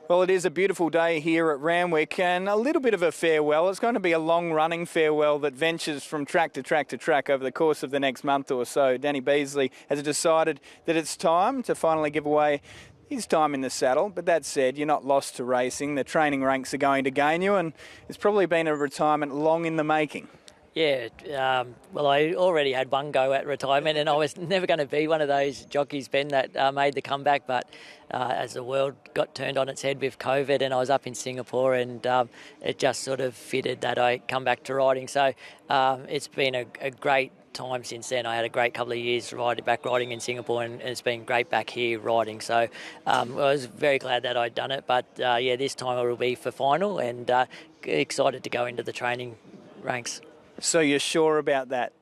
Well, it is a beautiful day here at Randwick and a little bit of a farewell. It's going to be a long-running farewell that ventures from track to track to track over the course of the next month or so. Danny Beasley has decided that it's time to finally give away his time in the saddle. But that said, you're not lost to racing. The training ranks are going to gain you, and it's probably been a retirement long in the making. Yeah, well, I already had one go at retirement, and I was never going to be one of those jockeys, Ben, that made the comeback. But as the world got turned on its head with COVID, and I was up in Singapore, and it just sort of fitted that I come back to riding. So it's been a great time since then. I had a great couple of years riding in Singapore, and it's been great back here riding. So I was very glad that I'd done it. But yeah, this time it will be for final, and excited to go into the training ranks. So you're sure about that?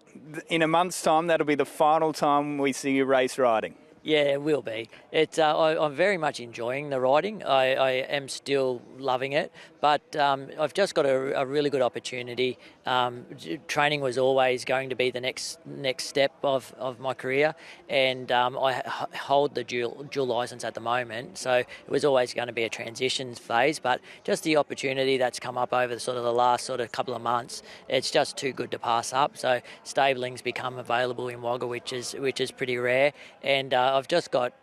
In a month's time, that'll be the final time we see you race riding? Yeah, it will be. I'm very much enjoying the riding. I am still loving it, but I've just got a really good opportunity. Training was always going to be the next step of my career, and I hold the dual licence at the moment, so it was always going to be a transition phase. But just the opportunity that's come up over the last couple of months, it's just too good to pass up. So stabling's become available in Wagga, which is pretty rare, and I've just got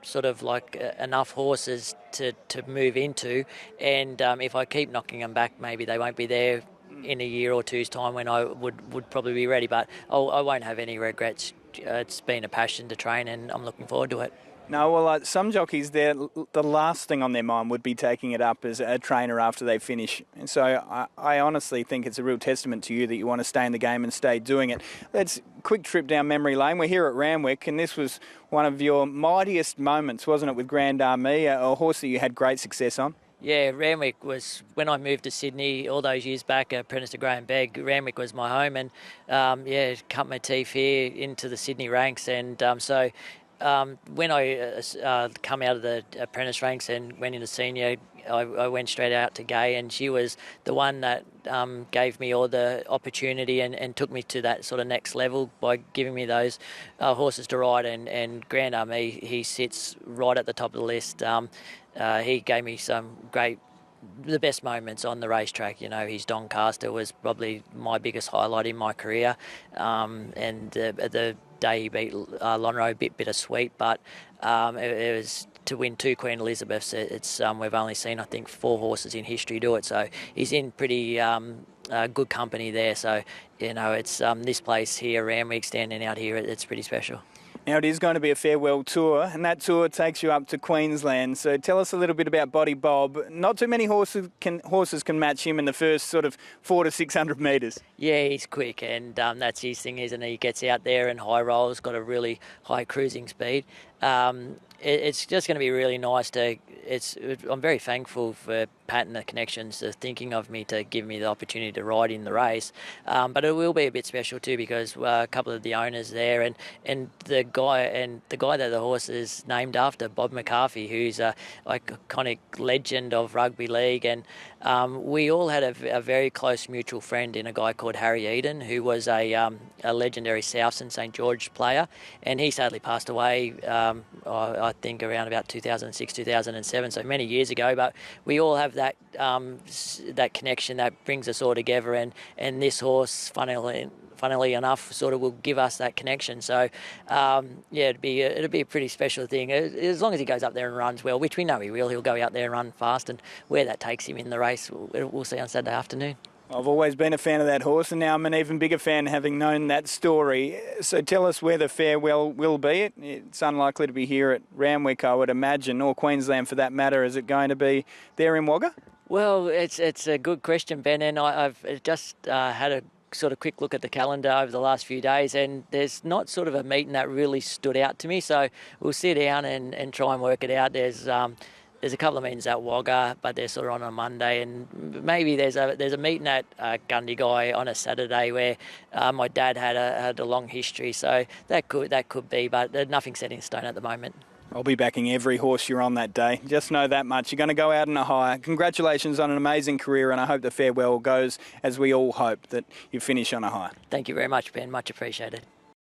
enough horses to move into, and if I keep knocking them back, maybe they won't be there in a year or two's time when I would probably be ready. But I won't have any regrets. It's been a passion to train, and I'm looking forward to it. No, well, some jockeys, the last thing on their mind would be taking it up as a trainer after they finish. And so I honestly think it's a real testament to you that you want to stay in the game and stay doing it. Let's quick trip down memory lane. We're here at Randwick, and this was one of your mightiest moments, wasn't it, with Grand Army, a horse that you had great success on? Yeah, Randwick was, when I moved to Sydney all those years back, apprentice to Graham Begg, Randwick was my home, and cut my teeth here into the Sydney ranks. And when I come out of the apprentice ranks and went into senior, I went straight out to Gay, and she was the one that gave me all the opportunity and took me to that sort of next level by giving me those horses to ride. And Grand Army, he sits right at the top of the list. He gave me the best moments on the racetrack. You know, his Doncaster was probably my biggest highlight in my career, and the day he beat Lonhro, a bit bittersweet, but it was to win 2 Queen Elizabeths. It's we've only seen, I think, 4 horses in history do it, so he's in pretty good company there. So it's this place here, Randwick, standing out here, it's pretty special. Now, it is going to be a farewell tour, and that tour takes you up to Queensland. So tell us a little bit about Body Bob. Not too many horses can match him in the first 400 to 600 metres. Yeah, he's quick, and that's his thing, isn't he? He gets out there and high rolls, got a really high cruising speed. It's just going to be really nice I'm very thankful for Pat and the Connections thinking of me to give me the opportunity to ride in the race. But it will be a bit special too, because a couple of the owners there, and the guy that the horse is named after, Bob McCarthy, who's a iconic legend of rugby league, and we all had a very close mutual friend in a guy called Harry Eden, who was a legendary Southson St George player, and he sadly passed away. I think around about 2006, 2007, so many years ago. But we all have that connection that brings us all together, and this horse, funnily enough, will give us that connection. So it'd be a pretty special thing, as long as he goes up there and runs well, which we know he will. He'll go out there and run fast, and where that takes him in the race, we'll see on Saturday afternoon. I've always been a fan of that horse, and now I'm an even bigger fan having known that story. So tell us where the farewell will be. It's unlikely to be here at Randwick, I would imagine, or Queensland for that matter. Is it going to be there in Wagga? Well, it's a good question, Ben, and I've just had a quick look at the calendar over the last few days, and there's not a meeting that really stood out to me. So we'll sit down and try and work it out. There's a couple of meetings at Wagga, but they're on a Monday, and maybe there's a meeting at Gundagai on a Saturday where my dad had a long history, so that could be, but nothing's set in stone at the moment. I'll be backing every horse you're on that day. Just know that much. You're going to go out on a high. Congratulations on an amazing career, and I hope the farewell goes as we all hope, that you finish on a high. Thank you very much, Ben. Much appreciated.